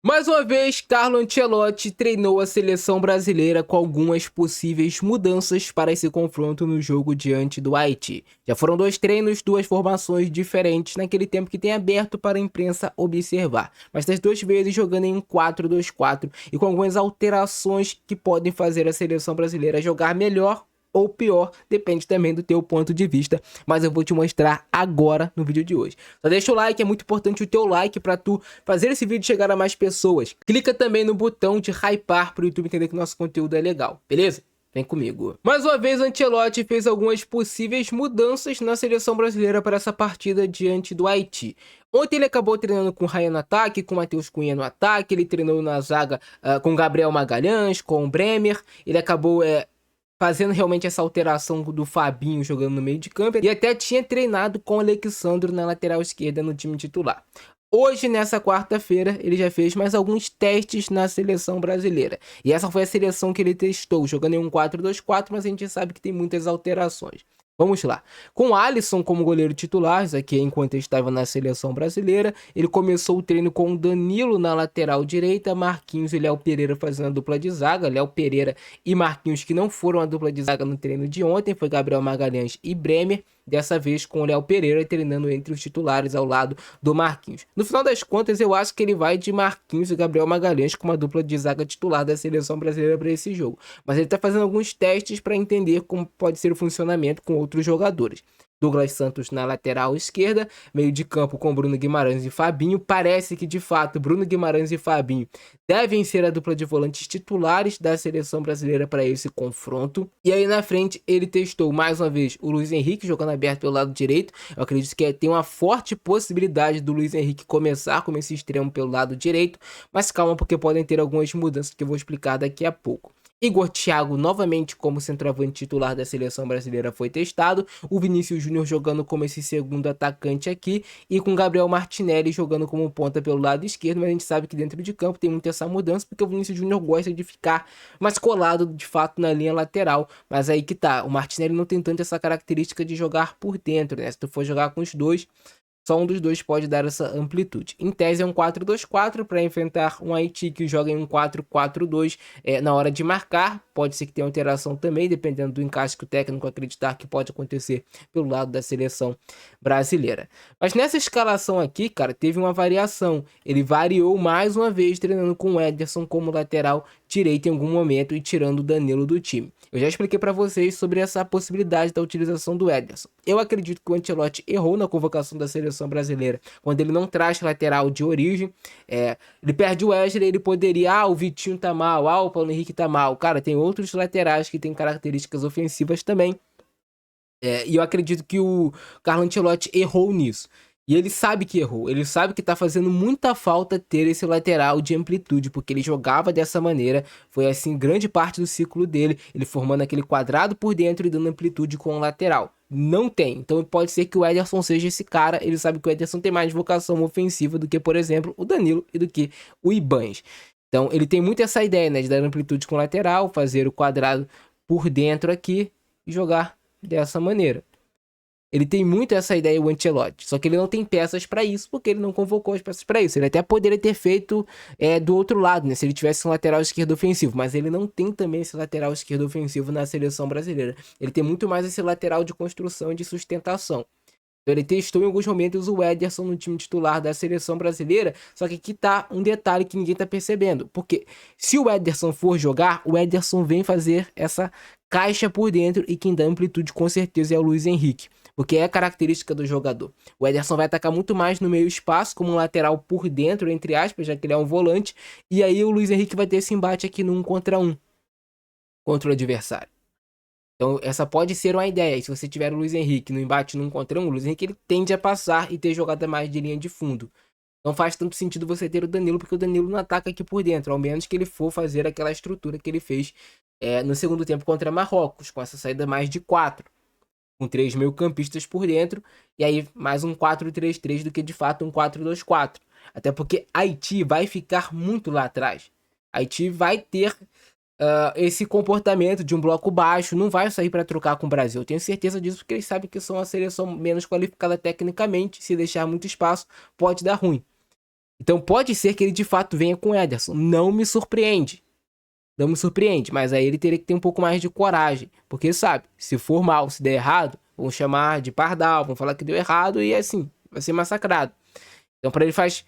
Mais uma vez, Carlo Ancelotti treinou a seleção brasileira com algumas possíveis mudanças para esse confronto no jogo diante do Haiti. Já foram 2 treinos, 2 formações diferentes naquele tempo que tem aberto para a imprensa observar, mas das 2 vezes jogando em um 4-2-4 e com algumas alterações que podem fazer a seleção brasileira jogar melhor ou pior, depende também do teu ponto de vista, mas eu vou te mostrar agora no vídeo de hoje. Só deixa o like, é muito importante o teu like para tu fazer esse vídeo chegar a mais pessoas. Clica também no botão de hypar para o YouTube entender que nosso conteúdo é legal, beleza? Vem comigo. Mais uma vez, Ancelotti fez algumas possíveis mudanças na seleção brasileira para essa partida diante do Haiti. Ontem ele acabou treinando com o Ryan no ataque, com o Matheus Cunha no ataque, ele treinou na zaga com Gabriel Magalhães, com o Bremer, ele acabou fazendo realmente essa alteração do Fabinho jogando no meio de campo. E até tinha treinado com o Alexandro na lateral esquerda no time titular. Hoje, nessa quarta-feira, ele já fez mais alguns testes na seleção brasileira. E essa foi a seleção que ele testou, jogando em um 4-2-4, mas a gente sabe que tem muitas alterações. Vamos lá. Com o Alisson como goleiro titular, isso aqui enquanto ele estava na seleção brasileira, ele começou o treino com o Danilo na lateral direita, Marquinhos e Léo Pereira fazendo a dupla de zaga. Léo Pereira e Marquinhos que não foram a dupla de zaga no treino de ontem, foi Gabriel Magalhães e Bremer. Dessa vez com o Léo Pereira treinando entre os titulares ao lado do Marquinhos. No final das contas, eu acho que ele vai de Marquinhos e Gabriel Magalhães como a dupla de zaga titular da seleção brasileira para esse jogo. Mas ele está fazendo alguns testes para entender como pode ser o funcionamento com outros jogadores. Douglas Santos na lateral esquerda, meio de campo com Bruno Guimarães e Fabinho. Parece que de fato Bruno Guimarães e Fabinho devem ser a dupla de volantes titulares da seleção brasileira para esse confronto. E aí na frente ele testou mais uma vez o Luiz Henrique jogando aberto pelo lado direito. Eu acredito que tem uma forte possibilidade do Luiz Henrique começar como esse extremo pelo lado direito, mas calma porque podem ter algumas mudanças que eu vou explicar daqui a pouco. Igor Thiago novamente como centroavante titular da seleção brasileira foi testado, o Vinícius Júnior jogando como esse segundo atacante aqui e com Gabriel Martinelli jogando como ponta pelo lado esquerdo, mas a gente sabe que dentro de campo tem muito essa mudança porque o Vinícius Júnior gosta de ficar mais colado de fato na linha lateral, mas aí que tá, o Martinelli não tem tanto essa característica de jogar por dentro, né? Se tu for jogar com os dois, só um dos dois pode dar essa amplitude. Em tese é um 4-2-4 para enfrentar um Haiti que joga em um 4-4-2 na hora de marcar. Pode ser que tenha alteração também, dependendo do encaixe que o técnico acreditar que pode acontecer pelo lado da seleção brasileira. Mas nessa escalação aqui, cara, teve uma variação. Ele variou mais uma vez, treinando com o Ederson como lateral direito em algum momento e tirando o Danilo do time. Eu já expliquei para vocês sobre essa possibilidade da utilização do Ederson. Eu acredito que o Ancelotti errou na convocação da seleção brasileira, quando ele não traz lateral de origem. Ele perde o Wesley, ele poderia, o Vitinho tá mal, o Paulo Henrique tá mal. Cara, tem outros laterais que têm características ofensivas também. E eu acredito que o Carlo Ancelotti errou nisso. E ele sabe que errou, ele sabe que tá fazendo muita falta ter esse lateral de amplitude, porque ele jogava dessa maneira, foi assim grande parte do ciclo dele, ele formando aquele quadrado por dentro e dando amplitude com o lateral. Não tem, então pode ser que o Ederson seja esse cara, ele sabe que o Ederson tem mais vocação ofensiva do que, por exemplo, o Danilo e do que o Ibañez. Então ele tem muito essa ideia, né, de dar amplitude com o lateral, fazer o quadrado por dentro aqui e jogar dessa maneira. Ele tem muito essa ideia, o Ancelotti, só que ele não tem peças para isso, porque ele não convocou as peças para isso. Ele até poderia ter feito do outro lado, né, se ele tivesse um lateral esquerdo ofensivo, mas ele não tem também esse lateral esquerdo ofensivo na seleção brasileira. Ele tem muito mais esse lateral de construção e de sustentação. Então ele testou em alguns momentos o Ederson no time titular da seleção brasileira, só que aqui tá um detalhe que ninguém tá percebendo, porque se o Ederson for jogar, o Ederson vem fazer essa caixa por dentro e quem dá amplitude com certeza é o Luiz Henrique, porque é a característica do jogador. O Ederson vai atacar muito mais no meio espaço, como um lateral por dentro, entre aspas, já que ele é um volante, e aí o Luiz Henrique vai ter esse embate aqui no 1 contra 1 contra o adversário. Então essa pode ser uma ideia. E se você tiver o Luiz Henrique no embate num contra um, o Luiz Henrique ele tende a passar e ter jogada mais de linha de fundo. Não faz tanto sentido você ter o Danilo, porque o Danilo não ataca aqui por dentro, ao menos que ele for fazer aquela estrutura que ele fez no segundo tempo contra Marrocos, com essa saída mais de 4, com 3 meio-campistas por dentro, e aí mais um 4-3-3 do que de fato um 4-2-4. Até porque Haiti vai ficar muito lá atrás. Haiti vai ter esse comportamento de um bloco baixo, não vai sair para trocar com o Brasil. Eu tenho certeza disso porque eles sabem que são a seleção menos qualificada tecnicamente. Se deixar muito espaço, pode dar ruim. Então pode ser que ele de fato venha com o Ederson. Não me surpreende. Não me surpreende, mas aí ele teria que ter um pouco mais de coragem. Porque, sabe, se for mal, se der errado, vão chamar de pardal, vão falar que deu errado e assim, vai ser massacrado. Então pra ele faz...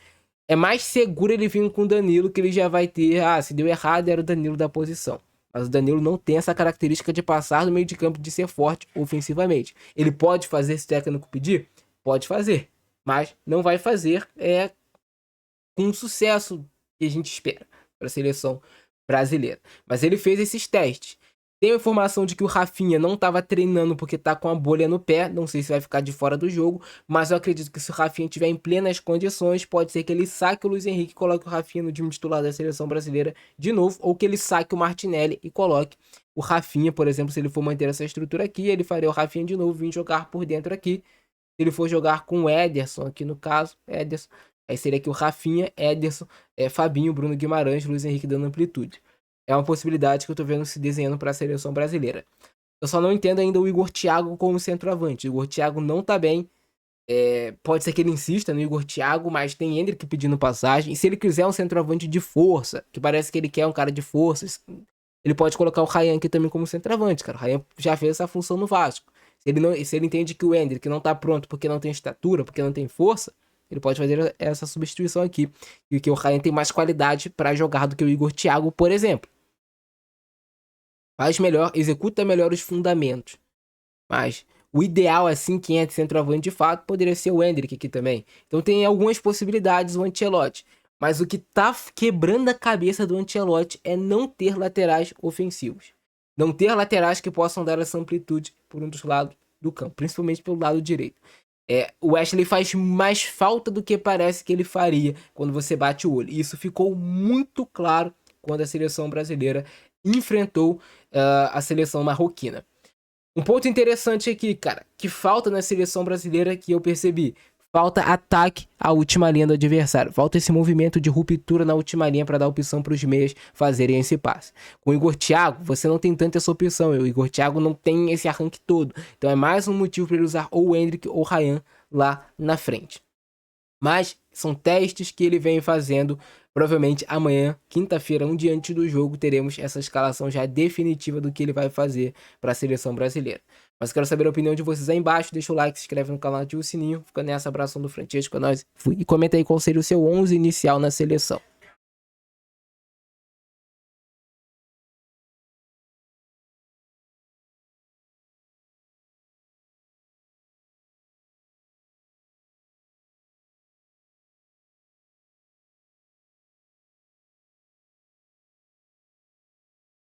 É mais seguro ele vir com o Danilo, que ele já vai ter... Ah, se deu errado, era o Danilo da posição. Mas o Danilo não tem essa característica de passar no meio de campo, de ser forte ofensivamente. Ele pode fazer se o técnico pedir? Pode fazer. Mas não vai fazer com o sucesso que a gente espera para a seleção brasileira. Mas ele fez esses testes. Tem a informação de que o Rafinha não estava treinando porque tá com a bolha no pé. Não sei se vai ficar de fora do jogo, mas eu acredito que se o Rafinha estiver em plenas condições, pode ser que ele saque o Luiz Henrique e coloque o Rafinha no time titular da seleção brasileira de novo, ou que ele saque o Martinelli e coloque o Rafinha, por exemplo, se ele for manter essa estrutura aqui, ele faria o Rafinha de novo, vir jogar por dentro aqui. Se ele for jogar com o Ederson, aqui no caso, Ederson, aí seria aqui o Rafinha, Ederson, Fabinho, Bruno Guimarães, Luiz Henrique dando amplitude. É uma possibilidade que eu tô vendo se desenhando para a seleção brasileira. Eu só não entendo ainda o Igor Thiago como centroavante. O Igor Thiago não tá bem. Pode ser que ele insista no Igor Thiago, mas tem Endrick pedindo passagem. E se ele quiser um centroavante de força, que parece que ele quer um cara de força, ele pode colocar o Ryan aqui também como centroavante, cara. O Ryan já fez essa função no Vasco. Se ele entende que o Endrick não tá pronto porque não tem estatura, porque não tem força, ele pode fazer essa substituição aqui. E que o Ryan tem mais qualidade para jogar do que o Igor Thiago, por exemplo. Faz melhor, executa melhor os fundamentos. Mas o ideal, assim, quem é de centroavante de fato, poderia ser o Endrick aqui também. Então tem algumas possibilidades o Ancelotti. Mas o que tá quebrando a cabeça do Ancelotti é não ter laterais ofensivos. Não ter laterais que possam dar essa amplitude por um dos lados do campo, principalmente pelo lado direito. O Wesley faz mais falta do que parece que ele faria quando você bate o olho. E isso ficou muito claro quando a seleção brasileira enfrentou a seleção marroquina. Um ponto interessante aqui, cara, que falta na seleção brasileira que eu percebi. Falta ataque à última linha do adversário. Falta esse movimento de ruptura na última linha para dar opção para os meias fazerem esse passe. Com o Igor Thiago, você não tem tanta essa opção. O Igor Thiago não tem esse arranque todo. Então é mais um motivo para ele usar ou o Endrick ou o Ryan lá na frente. Mas são testes que ele vem fazendo. Provavelmente amanhã, quinta-feira, um dia antes do jogo, teremos essa escalação já definitiva do que ele vai fazer para a seleção brasileira. Mas quero saber a opinião de vocês aí embaixo. Deixa o like, se inscreve no canal, ativa o sininho. Fica nessa, abração do Francesco, é nóis. Fui. E comenta aí qual seria o seu 11 inicial na seleção.